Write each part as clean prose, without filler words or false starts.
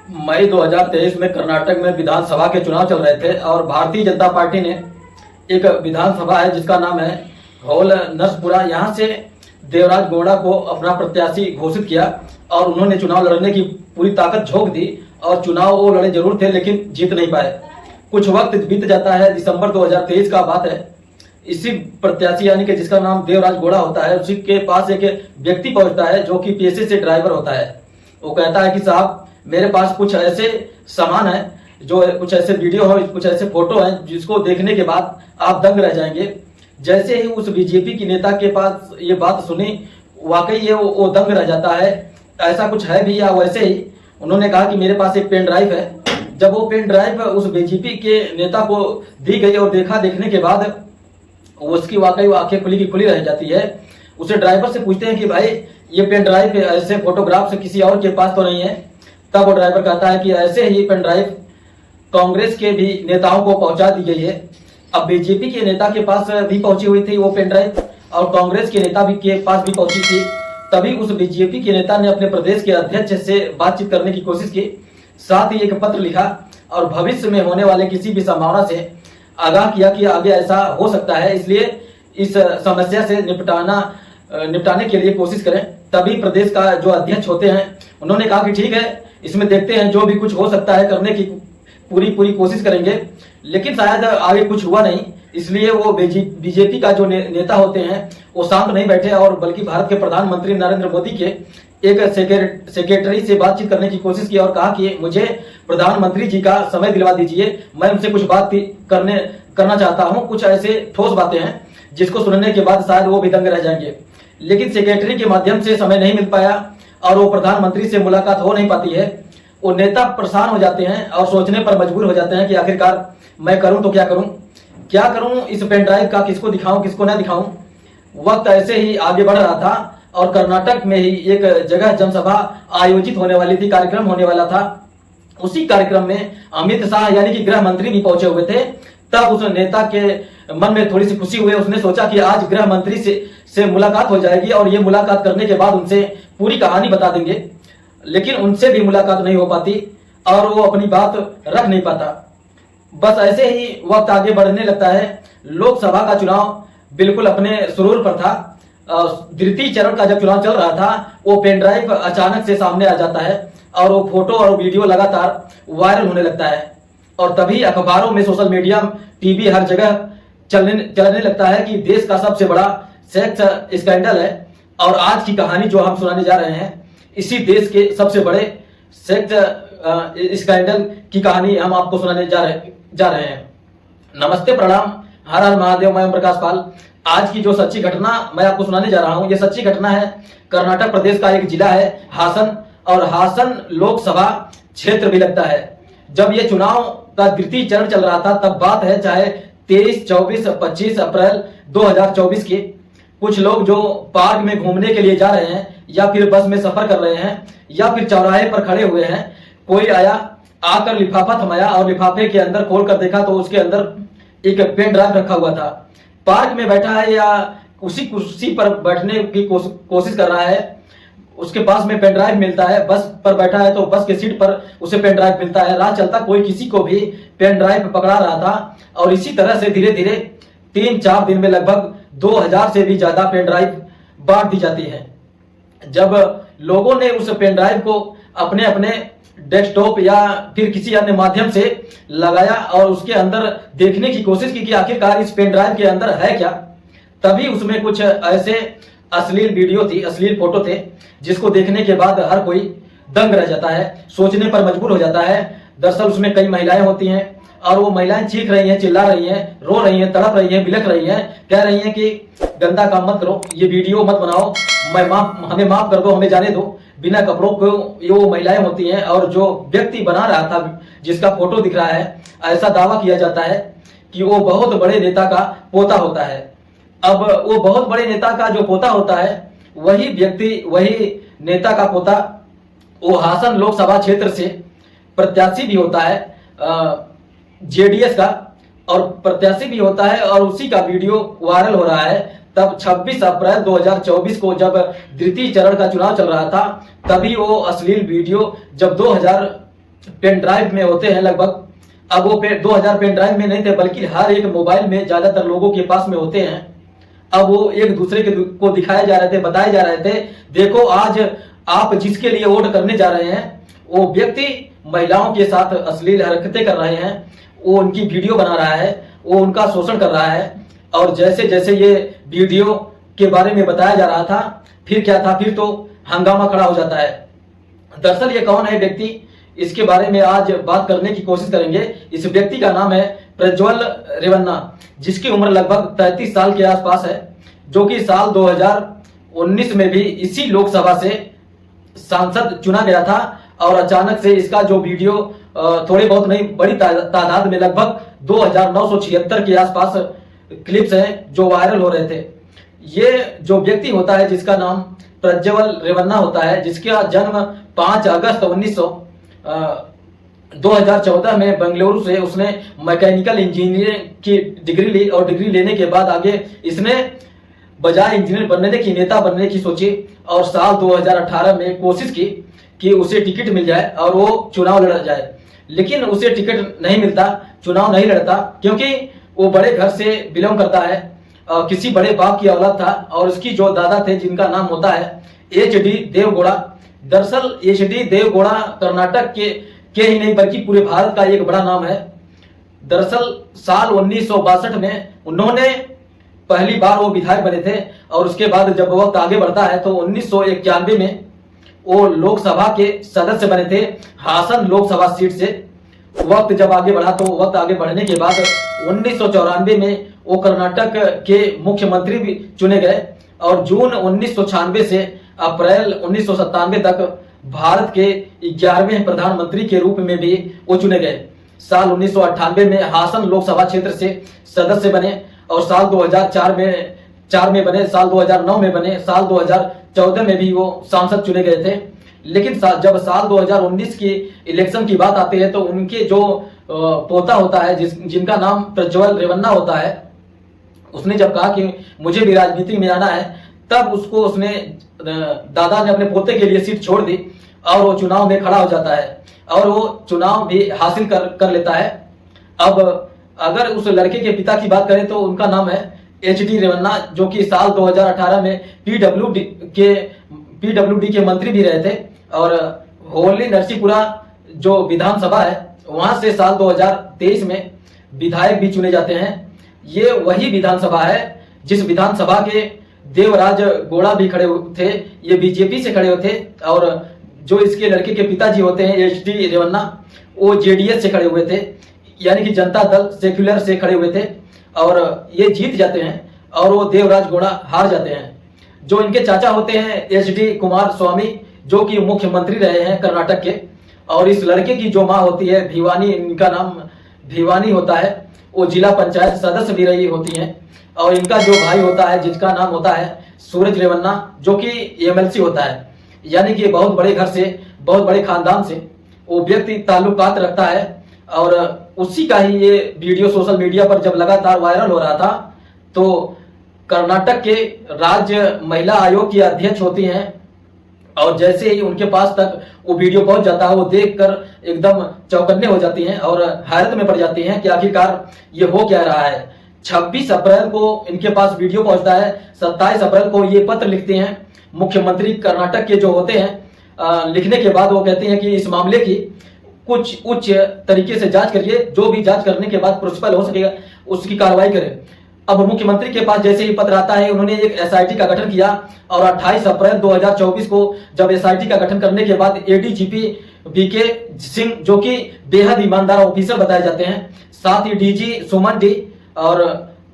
मई 2023 में कर्नाटक में विधानसभा के चुनाव चल रहे थे और भारतीय जनता पार्टी ने एक विधानसभा है जिसका नाम है होल नरसपुरा, यहाँ से देवराज गौड़ा को अपना प्रत्याशी घोषित किया और उन्होंने चुनाव लड़ने की पूरी ताकत झोंक दी और चुनाव वो लड़े जरूर थे लेकिन जीत नहीं पाए। कुछ वक्त बीत जाता है, दिसंबर 2023 का बात है। इसी प्रत्याशी यानी कि जिसका नाम देवराज गौड़ा होता है, उसी के पास एक व्यक्ति पहुंचता है जो कि पेशे से ड्राइवर होता है। वो कहता है कि साहब मेरे पास कुछ ऐसे सामान है, जो कुछ ऐसे वीडियो है, कुछ ऐसे फोटो हैं जिसको देखने के बाद आप दंग रह जाएंगे। जैसे ही उस बीजेपी की नेता के पास ये बात सुनी, वाकई ये वो दंग रह जाता है। ऐसा कुछ है भी या वैसे ही उन्होंने कहा कि मेरे पास एक पेन ड्राइव है। जब वो पेन ड्राइव उस बीजेपी के नेता को दी गई और देखने के बाद उसकी वाकई आंखें खुली की खुली रह जाती है। उसे ड्राइवर से पूछते हैं कि भाई ये पेन ड्राइव ऐसे फोटोग्राफ से किसी और के पास तो नहीं है? तब वो ड्राइवर कहता है कि ऐसे ही पेन ड्राइव कांग्रेस के भी नेताओं को पहुंचा दी गई है। अब बीजेपी के नेता के पास भी पहुंची हुई थी वो पेन ड्राइव और कांग्रेस के नेता भी के पास भी पहुंची थी। तभी उस बीजेपी के नेता ने अपने प्रदेश के अध्यक्ष से बातचीत करने की कोशिश की, साथ ही एक पत्र लिखा और भविष्य में होने वाले किसी भी संभावना से आगाह किया कि आगे ऐसा हो सकता है, इसलिए इस समस्या से निपटाने के लिए कोशिश करें। तभी प्रदेश का जो अध्यक्ष होते हैं उन्होंने कहा कि ठीक है, इसमें देखते हैं, जो भी कुछ हो सकता है करने की पूरी कोशिश करेंगे। लेकिन शायद आगे कुछ हुआ नहीं, इसलिए वो बीजेपी का जो नेता होते हैं वो शांत नहीं बैठे और बल्कि भारत के प्रधानमंत्री नरेंद्र मोदी के एक सेक्रेटरी से बातचीत करने की कोशिश की और कहा कि मुझे प्रधानमंत्री जी का समय दिलवा दीजिए, मैं उनसे कुछ बात करना चाहता हूं। कुछ ऐसे ठोस बातें हैं जिसको सुनने के बाद शायद वो भी दंग रह जाएंगे। लेकिन सेक्रेटरी के माध्यम से समय नहीं मिल पाया और वो प्रधानमंत्री से मुलाकात हो नहीं पाती है। वो नेता परेशान हो जाते हैं और सोचने पर मजबूर हो जाते हैं कि आखिरकार मैं करूं तो क्या करूं, इस पेन ड्राइव का किसको दिखाऊं किसको न दिखाऊं। वक्त ऐसे ही आगे बढ़ रहा था और कर्नाटक में ही एक जगह जनसभा आयोजित होने वाली थी, कार्यक्रम होने वाला था। उसी कार्यक्रम में अमित शाह यानी कि गृह मंत्री भी पहुंचे हुए थे। तब उस नेता के मन में थोड़ी सी खुशी हुई, उसने सोचा कि आज गृह मंत्री से मुलाकात हो जाएगी और ये मुलाकात करने के बाद उनसे पूरी कहानी बता देंगे। लेकिन उनसे भी मुलाकात नहीं हो पाती और वो अपनी बात रख नहीं पाता। बस ऐसे ही वक्त आगे बढ़ने लगता है। लोकसभा का चुनाव बिल्कुल अपने सुरूर पर था। द्वितीय चरण का जब चुनाव चल रहा था, वो पेन ड्राइव अचानक से सामने आ जाता है और वो फोटो और वीडियो लगातार वायरल होने लगता है और तभी अखबारों में, सोशल मीडिया, टीवी, हर जगह चलने लगता है कि देश का सबसे बड़ा सेक्स स्कैंडल है। और आज की कहानी जो हम सुनाने जा रहे हैं, इसी देश के सबसे बड़े सेक्स स्कैंडल की कहानी हम आपको सुनाने जा रहे हैं। नमस्ते, प्रणाम, हर हर महादेव। मैं प्रकाश पाल। आज की जो सच्ची घटना मैं आपको सुनाने जा रहा हूं, ये सच्ची घटना है कर्नाटक प्रदेश का एक जिला है हासन, और हासन लोकसभा क्षेत्र भी लगता है। जब ये चुनाव का द्वितीय चरण चल रहा था, तब बात है चाहे 23, 24, 25 अप्रैल 2024 की। कुछ लोग जो पार्क में घूमने के लिए जा रहे हैं या फिर बस में सफर कर रहे हैं या फिर चौराहे पर खड़े हुए हैं, कोई आया, आकर लिफाफा थमाया और लिफाफे के अंदर खोल कर देखा तो उसके अंदर एक पेन ड्राइव रखा हुआ था। पार्क में बैठा है या उसी कुर्सी पर बैठने की कोशिश कर रहा है, उसके पास में पेन ड्राइव मिलता है। बस पर बैठा है तो बस के सीट पर उसे पेन ड्राइव मिलता है। राह चलता कोई किसी को भी पेन ड्राइव पकड़ा रहा था और इसी तरह से धीरे धीरे 3-4 दिन में लगभग 2000 से भी ज्यादा पेन ड्राइव बांट दी जाती है। जब लोगों ने उस पेन ड्राइव को अपने अपने डेस्कटॉप या फिर किसी अन्य माध्यम से लगाया और उसके अंदर देखने की कोशिश की कि आखिरकार इस पेन ड्राइव के अंदर है क्या, तभी उसमें कुछ ऐसे अश्लील वीडियो थी, अश्लील फोटो थे, जिसको देखने के बाद हर कोई दंग रह जाता है, सोचने पर मजबूर हो जाता है। दरअसल उसमें कई महिलाएं होती हैं और वो महिलाएं चीख रही हैं, चिल्ला रही हैं, रो रही हैं, तड़प रही हैं, बिलख रही हैं, कह रही हैं कि गंदा काम मत करो, ये वीडियो मत बनाओ, हमें माफ कर दो, हमें जाने दो। बिना कपड़ों को ये वो महिलाएं होती हैं और जो व्यक्ति बना रहा था, जिसका फोटो दिख रहा है, ऐसा दावा किया जाता है कि वो बहुत बड़े नेता का पोता होता है। अब वो बहुत बड़े नेता का जो पोता होता है, वही व्यक्ति, वही नेता का पोता वो हासन लोकसभा क्षेत्र से प्रत्याशी भी होता है, जेडीएस का, और प्रत्याशी भी होता है और उसी का वीडियो वायरल हो रहा है। तब 26 अप्रैल 2024 को जब द्वितीय चरण का चुनाव चल रहा था, तभी वो अश्लील वीडियो जब पेन ड्राइव में होते हैं लगभग। अब वो 2000 पेन ड्राइव में नहीं थे, बल्कि हर एक मोबाइल में ज्यादातर लोगों के पास में होते हैं। अब वो एक दूसरे को दिखाए जा रहे थे, बताए जा रहे थे, देखो आज आप जिसके लिए वोट करने जा रहे हैं वो व्यक्ति महिलाओं के साथ अश्लील हरकतें कर रहे हैं, वो उनकी वीडियो बना रहा है, वो उनका शोषण कर रहा है। और जैसे जैसे ये वीडियो के बारे में बताया जा रहा था, फिर क्या था, फिर तो हंगामा खड़ा हो जाता है। दरअसल ये कौन है व्यक्ति, इसके बारे में आज बात करने की कोशिश करेंगे। इस व्यक्ति का नाम है प्रज्वल रेवन्ना, जिसकी उम्र लगभग 33 साल के आसपास है, जो कि साल 2019 में भी इसी लोकसभा से सांसद चुना गया था। और अचानक से इसका जो वीडियो थोड़ी बहुत नहीं, बड़ी तादाद में लगभग 2976 के आसपास क्लिप्स हैं जो वायरल हो रहे थे। ये जो व्यक्ति होता है जिसका नाम प्रज्वल रेवन्ना होता है, जिसका जन्म 5 अगस्त 2014 में बेंगलुरु से उसने मैकेनिकल इंजीनियरिंग की डिग्री ली, और डिग्री लेने के बाद आगे इसने बजाय इंजीनियर बनने की, नेता बनने की सोची, और साल 2018 में कोशिश की कि उसे टिकट मिल जाए और वो चुनाव लड़ जाए। लेकिन उसे टिकट नहीं मिलता, चुनाव नहीं लड़ता, क्योंकि वो बड़े घर से बिलोंग करता है, किसी बड़े बाप की औलाद था। और उसकी जो दादा थे जिनका नाम होता है HD देवगौड़ा। दरअसल HD देवगौड़ा कर्नाटक के ही नहीं बल्कि पूरे भारत का एक बड़ा नाम है। दरअसल साल 1962 में उन्होंने पहली बार वो विधायक बने थे, और उसके बाद जब वक्त आगे बढ़ता है तो 1991 में वो लोकसभा के सदस्य बने थे, हासन लोकसभा सीट से। वक्त जब आगे बढ़ा तो वक्त आगे बढ़ने के बाद 1994 में वो कर्नाटक के मुख्यमंत्री भी चुने गए, और जून 1996 से अप्रैल 1997 तक भारत के 11वें प्रधानमंत्री के रूप में भी वो चुने गए। साल 1998 में हासन लोकसभा क्षेत्र से सदस्य बने, और साल 2004 में बने, साल 2009 में बने, साल 2014 में भी वो सांसद चुने गए थे। लेकिन जब साल 2019 की इलेक्शन की बात आती है तो उनके जो पोता होता है, जिनका नाम प्रज्वल रेवन्ना होता है, उसने जब कहा कि मुझे भी राजनीति में आना है, तब उसने दादा ने अपने पोते के लिए सीट छोड़ दी, और वो चुनाव में खड़ा हो जाता है, और वो चुनाव भी हासिल कर लेता है। अब अगर उस लड़के के पिता की बात करें तो उनका नाम है HD रेवन्ना, जो कि साल 2018 में PWD के मंत्री भी रहे थे, और होली नरसीपुरा जो विधानसभा है वहां से साल 2023 में विधायक भी चुने जाते हैं। ये वही विधानसभा है जिस विधानसभा के देवराज गौड़ा भी खड़े थे, ये बीजेपी से खड़े हुए थे, और जो इसके लड़के के पिताजी होते हैं HD रेवन्ना, वो JDS से खड़े हुए थे, यानी कि जनता दल सेक्युलर से खड़े हुए थे, और ये जीत जाते हैं, और वो देवराज गौड़ा हार जाते हैं। जो इनके चाचा होते हैं HD कुमारस्वामी, जो कि मुख्यमंत्री रहे हैं कर्नाटक के, और इस लड़के की जो माँ होती है भिवानी, इनका नाम भिवानी होता है, वो जिला पंचायत सदस्य भी रही होती हैं। और इनका जो भाई होता है जिसका नाम होता है सूरज रेवन्ना, जो कि MLC होता है, यानी कि बहुत बड़े घर से, बहुत बड़े खानदान से वो व्यक्ति ताल्लुकात रखता है। और उसी का ही ये वीडियो सोशल मीडिया पर जब लगातार वायरल हो रहा था, तो कर्नाटक के राज्य महिला आयोग की अध्यक्ष होती हैं, और जैसे ही उनके पास तक वो वीडियो पहुंच जाता है, वो देखकर एकदम चौकन्ने हो जाती हैं और हैरत में पड़ जाती हैं कि आखिरकार ये हो क्या रहा है। 26 अप्रैल को इनके पास वीडियो पहुंचता है, 27 अप्रैल को ये पत्र लिखते हैं मुख्यमंत्री कर्नाटक के जो होते हैं। लिखने के बाद वो कहते हैं कि इस मामले की कुछ उच्च तरीके से जांच करिए, जो भी जांच करने के बाद प्रिंसिपल हो सकेगा उसकी कार्रवाई करें। अब मुख्यमंत्री के पास जैसे ही पत्र आता है, उन्होंने एक SIT का गठन किया, और 28 अप्रैल 2024 को जब SIT का गठन करने के बाद ADGP VK सिंह, जो कि बेहद ईमानदार ऑफिसर बताए जाते हैं, साथ ही DG सुमन D और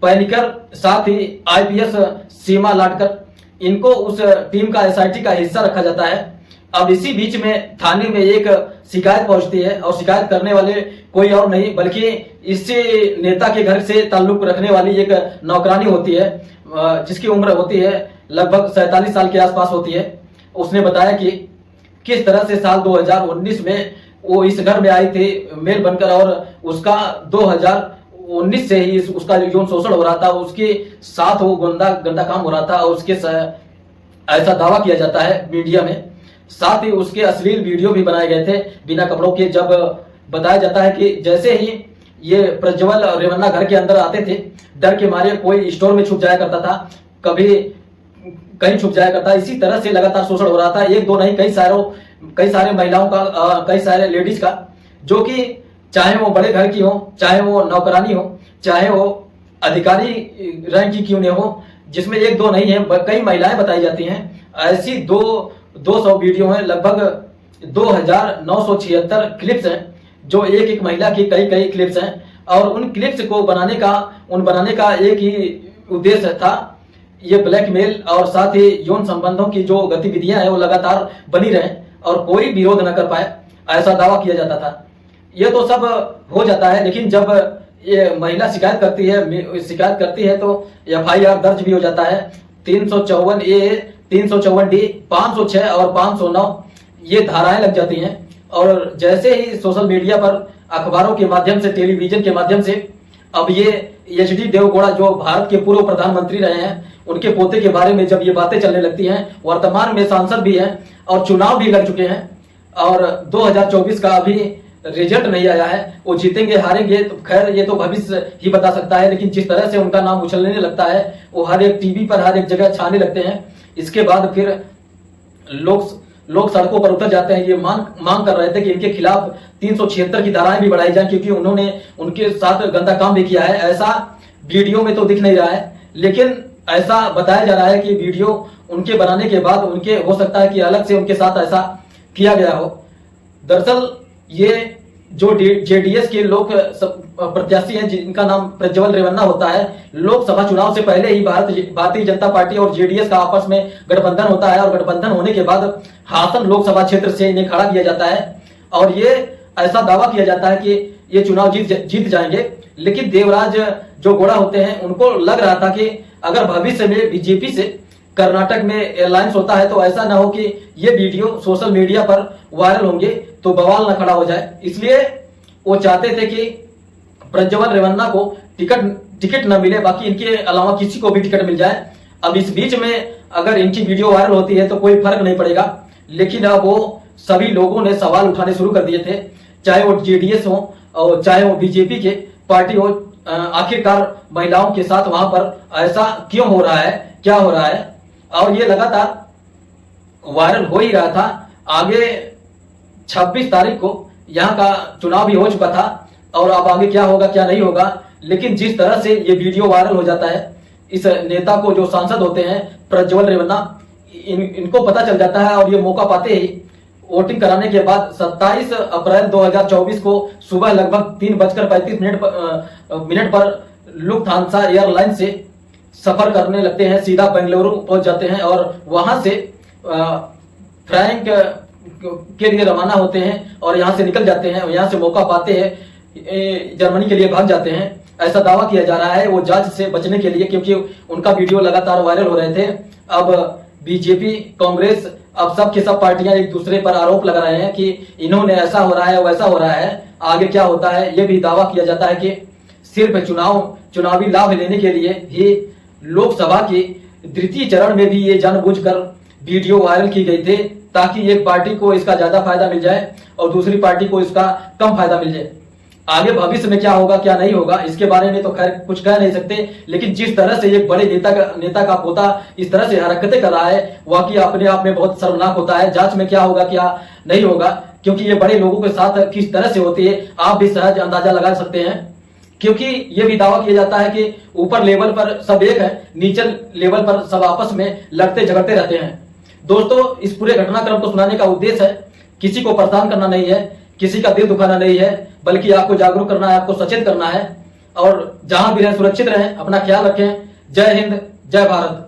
पैनिकर, साथ ही IPS सीमा लाटकर, इनको उस टीम का SIT का हिस्सा रखा जाता है। अब इसी बीच में थाने में एक शिकायत पहुंचती है, और शिकायत करने वाले कोई और नहीं बल्कि इसी नेता के घर से ताल्लुक रखने वाली एक नौकरानी होती है, जिसकी उम्र होती है लगभग 47 साल के आसपास होती है। उसने बताया कि किस तरह से साल 2019 में वो इस घर में आई थी मेल बनकर, और उसका 2019 से ही उसका यौन शोषण हो रहा था, उसके साथ वो गंदा काम हो रहा था, और उसके ऐसा दावा किया जाता है मीडिया में। साथ ही उसके अश्लील वीडियो भी बनाए गए थे बिना कपड़ों के। जब बताया जाता है कि जैसे ही ये प्रज्वल रेवन्ना घर के अंदर आते थे, डर के मारे कोई स्टोर में छुप जाया करता था, कभी कहीं छुप जाया करता। इसी तरह से लगातार शोषण हो रहा था। एक दो नहीं, कई सारे महिलाओं का, कई सारे लेडीज का, जो कि चाहे वो बड़े घर की हो, चाहे वो नौकरानी हो, चाहे वो अधिकारी रैंक की क्यों नहीं हो, जिसमें एक दो नहीं है, कई महिलाएं बताई जाती हैं। ऐसी 200 वीडियो हैं, लगभग 2976 क्लिप्स हैं, जो एक एक महिला की कई क्लिप्स हैं। और उन क्लिप्स को बनाने का एक ही उद्देश्य था, ये ब्लैकमेल और साथ ही यौन संबंधों की जो गतिविधियां हैं वो लगातार बनी रहें और कोई विरोध न कर पाए, ऐसा दावा किया जाता था। ये तो सब हो जाता है, लेकिन जब ये महिला शिकायत करती है तो FIR दर्ज भी हो जाता है। 354A, 354D, 506 और 509 ये धाराएं लग जाती हैं। और जैसे ही सोशल मीडिया पर, अखबारों के माध्यम से, टेलीविजन के माध्यम से अब ये HD देवगौड़ा जो भारत के पूर्व प्रधानमंत्री रहे हैं, उनके पोते के बारे में जब ये बातें चलने लगती हैं, वर्तमान में सांसद भी हैं और चुनाव भी लग चुके हैं और 2024 का अभी रिजल्ट नहीं आया है, वो जीतेंगे हारेंगे तो खैर ये तो भविष्य ही बता सकता है। लेकिन जिस तरह से उनका नाम उछलने लगता है, वो हर एक टीवी पर, हर एक जगह छाने लगते हैं। इसके बाद फिर लोग सड़कों पर उतर जाते हैं। ये मांग कर रहे थे कि इनके खिलाफ 376 की धाराएं भी बढ़ाई जाए, क्योंकि उन्होंने उनके साथ गंदा काम भी किया है। ऐसा वीडियो में तो दिख नहीं रहा है, लेकिन ऐसा बताया जा रहा है कि वीडियो उनके बनाने के बाद उनके हो सकता है कि अलग से उनके साथ ऐसा किया गया हो। दरअसल ये जो JDS के लोक प्रत्याशी हैं, जिनका नाम प्रज्वल रेवन्ना होता है, लोकसभा चुनाव से पहले ही भारतीय जनता पार्टी और JDS का आपस में गठबंधन होता है और गठबंधन होने के बाद हासन लोकसभा क्षेत्र से इन्हें खड़ा किया जाता है और ये ऐसा दावा किया जाता है कि ये चुनाव जीत जाएंगे। लेकिन देवराज जो गौड़ा होते हैं, उनको लग रहा था कि अगर भविष्य में BJP से कर्नाटक में अलायंस होता है तो ऐसा ना हो कि ये वीडियो सोशल मीडिया पर वायरल होंगे तो बवाल ना खड़ा हो जाए। इसलिए वो चाहते थे कि प्रज्वल रेवन्ना को टिकट न मिले, बाकी इनके अलावा किसी को भी टिकट मिल जाए। अब इस बीच में अगर इनकी वीडियो वायरल होती है तो कोई फर्क नहीं पड़ेगा, लेकिन अब वो सभी लोगों ने सवाल उठाने शुरू कर दिए थे, चाहे वो JDS हो और चाहे वो BJP के पार्टी हो। आखिरकार महिलाओं के साथ वहां पर ऐसा क्यों हो रहा है, क्या हो रहा है? और ये लगातार वायरल हो ही रहा था। आगे 26 तारीख को यहाँ का चुनाव भी हो चुका था और अब आगे क्या होगा क्या नहीं होगा, लेकिन जिस तरह से ये वीडियो वायरल हो जाता है, इस नेता को, जो सांसद होते हैं प्रज्वल रेवन्ना, इनको पता चल जाता है और ये मौका पाते ही वोटिंग कराने के बाद 27 अप्रैल 2024 को सुबह लगभग 3:35 पर लुफ्थांसा एयरलाइन से सफर करने लगते हैं, सीधा बेंगलुरु पहुंच जाते हैं और वहां से फ्रैंक के लिए रवाना होते हैं और यहां से निकल जाते हैं। यहां से मौका पाते हैं जर्मनी के लिए भाग जाते हैं, ऐसा दावा किया जा रहा है, वो जांच से बचने के लिए, क्योंकि उनका वीडियो लगातार वायरल हो रहे थे। अब BJP, कांग्रेस, अब सब के सब पार्टियां एक दूसरे पर आरोप लगा रहे हैं कि इन्होंने ऐसा हो रहा है, वैसा हो रहा है, आगे क्या होता है। ये भी दावा किया जाता है कि सिर्फ चुनावी लाभ लेने के लिए ही लोकसभा के द्वितीय चरण में भी ये जानबूझकर वीडियो वायरल की गई थी, ताकि एक पार्टी को इसका ज्यादा फायदा मिल जाए और दूसरी पार्टी को इसका कम फायदा मिल जाए। आगे भविष्य में क्या होगा क्या नहीं होगा, इसके बारे में तो खैर कुछ कह नहीं सकते, लेकिन जिस तरह से एक बड़े नेता का पोता इस तरह से हरकतें कर रहा है, वाकई अपने आप में बहुत शर्मनाक होता है। जांच में क्या होगा क्या नहीं होगा, क्योंकि ये बड़े लोगों के साथ किस तरह से होती है आप भी सहज अंदाजा लगा सकते हैं। क्योंकि ये भी दावा किया जाता है कि ऊपर लेवल पर सब एक है, नीचे लेवल पर सब आपस में लड़ते झगड़ते रहते हैं। दोस्तों, इस पूरे घटनाक्रम को सुनाने का उद्देश्य है किसी को परेशान करना नहीं है, किसी का दिल दुखाना नहीं है, बल्कि आपको जागरूक करना है, आपको सचेत करना है। और जहां भी रहें सुरक्षित रहें, अपना ख्याल रखें। जय हिंद, जय भारत।